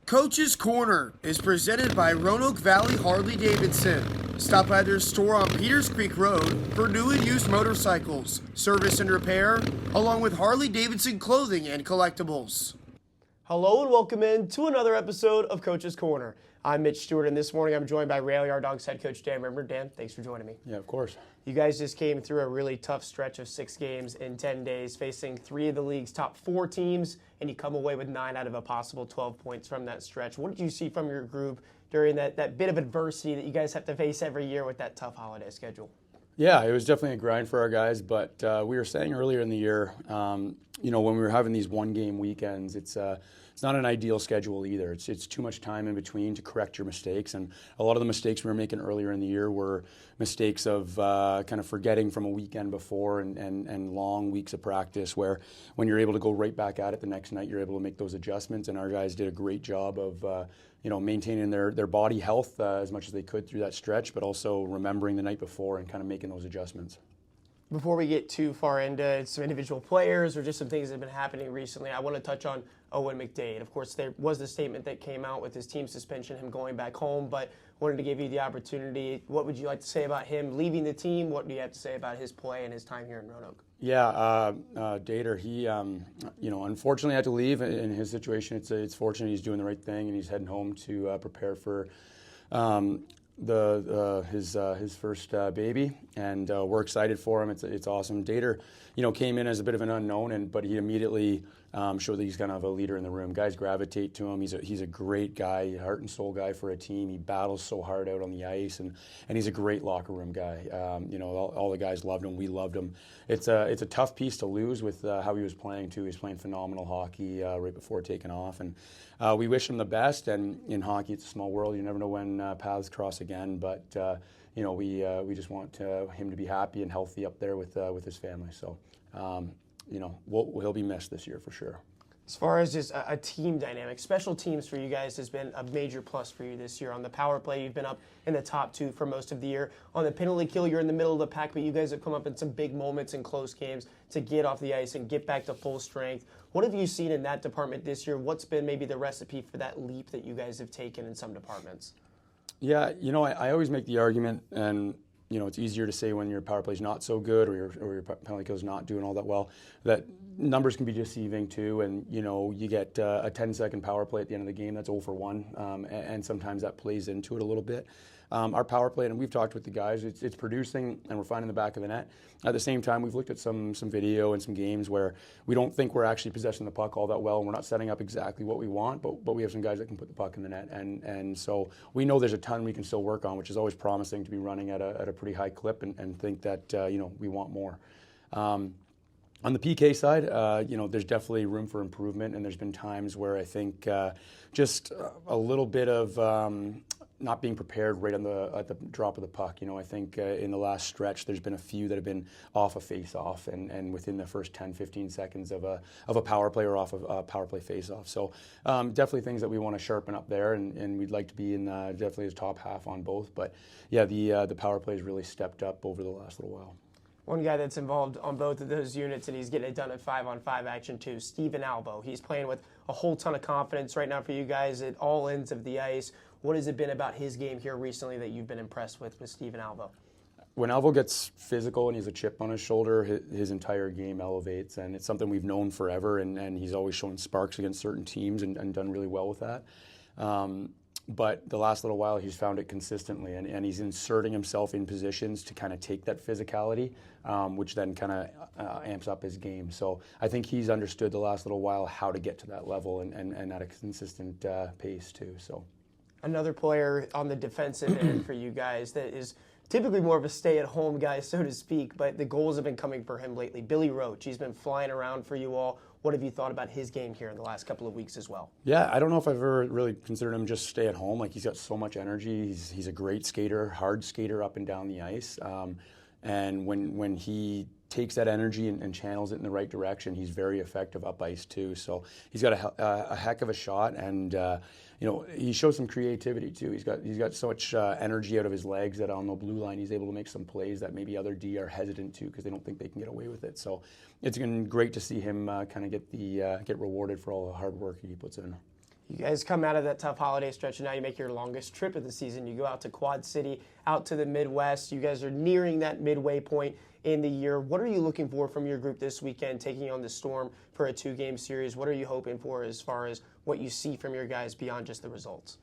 Coach's Corner is presented by Roanoke Valley Harley-Davidson. Stop by their store on Peters Creek Road for new and used motorcycles, service and repair, along with Harley-Davidson clothing and collectibles. Hello and welcome in to another episode of Coach's Corner. I'm Mitch Stewart, and this morning I'm joined by Dawgs head coach Dan Bremner. Dan, thanks for joining me. Yeah, of course. You guys just came through a really tough stretch of 6 games in 10 days, facing 3 of the league's top 4 teams, and you come away with 9 out of a possible 12 points from that stretch. What did you see from your group during that bit of adversity that you guys have to face every year with that tough holiday schedule? Yeah, it was definitely a grind for our guys, but we were saying earlier in the year, when we were having these one-game weekends, it's not an ideal schedule either. It's too much time in between to correct your mistakes, and a lot of the mistakes we were making earlier in the year were mistakes of kind of forgetting from a weekend before and long weeks of practice, where when you're able to go right back at it the next night, you're able to make those adjustments, and our guys did a great job of maintaining their body health as much as they could through that stretch, but also remembering the night before and kind of making those adjustments. Before we get too far into some individual players or just some things that have been happening recently, I want to touch on Owen McDade. Of course, there was the statement that came out with his team suspension, him going back home, but wanted to give you the opportunity. What would you like to say about him leaving the team? What do you have to say about his play and his time here in Roanoke? Yeah, Dater, he, unfortunately had to leave. In his situation, it's fortunate he's doing the right thing and he's heading home to prepare for his first baby, and we're excited for him. It's awesome. Dater, came in as a bit of an unknown, but he immediately showed that he's kind of a leader in the room. Guys gravitate to him. He's a great guy, heart and soul guy for a team. He battles so hard out on the ice, and he's a great locker room guy. All the guys loved him. We loved him. It's a tough piece to lose with how he was playing too. He was playing phenomenal hockey right before taking off, and we wish him the best. And in hockey, it's a small world. You never know when paths cross again. But we just want him to be happy and healthy up there with his family. So. He'll be missed this year for sure. As far as just a team dynamic, special teams for you guys has been a major plus for you this year. On the power play, you've been up in the top 2 for most of the year. On the penalty kill, you're in the middle of the pack, but you guys have come up in some big moments in close games to get off the ice and get back to full strength. What have you seen in that department this year? What's been maybe the recipe for that leap that you guys have taken in some departments? Yeah, I always make the argument, and it's easier to say when your power play is not so good or your penalty kill is not doing all that well, that numbers can be deceiving too. And, you get a 10-second power play at the end of the game, that's 0 for 1. And sometimes that plays into it a little bit. Our power play, and we've talked with the guys, it's producing and we're finding the back of the net. At the same time, we've looked at some video and some games where we don't think we're actually possessing the puck all that well, and we're not setting up exactly what we want, but we have some guys that can put the puck in the net. And so we know there's a ton we can still work on, which is always promising to be running at a pretty high clip and think that, we want more. On the PK side, there's definitely room for improvement, and there's been times where I think just a little bit of not being prepared right at the drop of the puck. I think in the last stretch, there's been a few that have been off a face-off and within the first 10, 15 seconds of a power play or off of a power play face-off. So definitely things that we want to sharpen up there, and we'd like to be in definitely the top half on both. But yeah, the power play has really stepped up over the last little while. One guy that's involved on both of those units, and he's getting it done at 5-on-5 action too, Steven Albo. He's playing with a whole ton of confidence right now for you guys at all ends of the ice. What has it been about his game here recently that you've been impressed with Steven Albo? When Alvo gets physical and he has a chip on his shoulder, his entire game elevates, and it's something we've known forever, and he's always shown sparks against certain teams and done really well with that. But the last little while, he's found it consistently, and he's inserting himself in positions to kind of take that physicality, which then kind of amps up his game. So I think he's understood the last little while how to get to that level and at a consistent pace too. So another player on the defensive end for you guys that is typically more of a stay-at-home guy, so to speak, but the goals have been coming for him lately. Billy Roach, he's been flying around for you all. What have you thought about his game here in the last couple of weeks as well? Yeah, I don't know if I've ever really considered him just stay at home. Like, he's got so much energy. He's a great skater, hard skater up and down the ice. And when he takes that energy and channels it in the right direction, he's very effective up ice too. So he's got a heck of a shot, and he shows some creativity too. He's got so much energy out of his legs that on the blue line he's able to make some plays that maybe other D are hesitant to because they don't think they can get away with it. So it's been great to see him kind of get rewarded for all the hard work he puts in. You guys come out of that tough holiday stretch, and now you make your longest trip of the season. You go out to Quad City, out to the Midwest. You guys are nearing that midway point in the year. What are you looking for from your group this weekend, taking on the Storm for a 2-game series? What are you hoping for as far as what you see from your guys beyond just the results?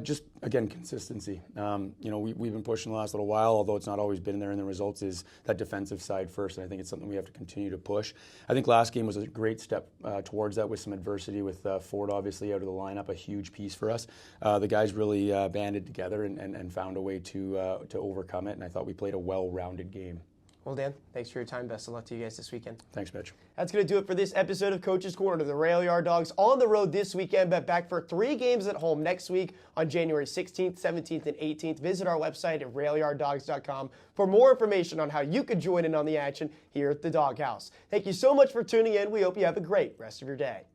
Just, again, consistency. We've been pushing the last little while, although it's not always been there in the results, is that defensive side first, and I think it's something we have to continue to push. I think last game was a great step towards that with some adversity with Ford obviously out of the lineup, a huge piece for us. The guys really banded together and found a way to overcome it, and I thought we played a well-rounded game. Well, Dan, thanks for your time. Best of luck to you guys this weekend. Thanks, Mitch. That's going to do it for this episode of Coach's Corner. The Rail Yard Dogs on the road this weekend, but back for 3 games at home next week on January 16th, 17th, and 18th. Visit our website at railyarddogs.com for more information on how you can join in on the action here at the Doghouse. Thank you so much for tuning in. We hope you have a great rest of your day.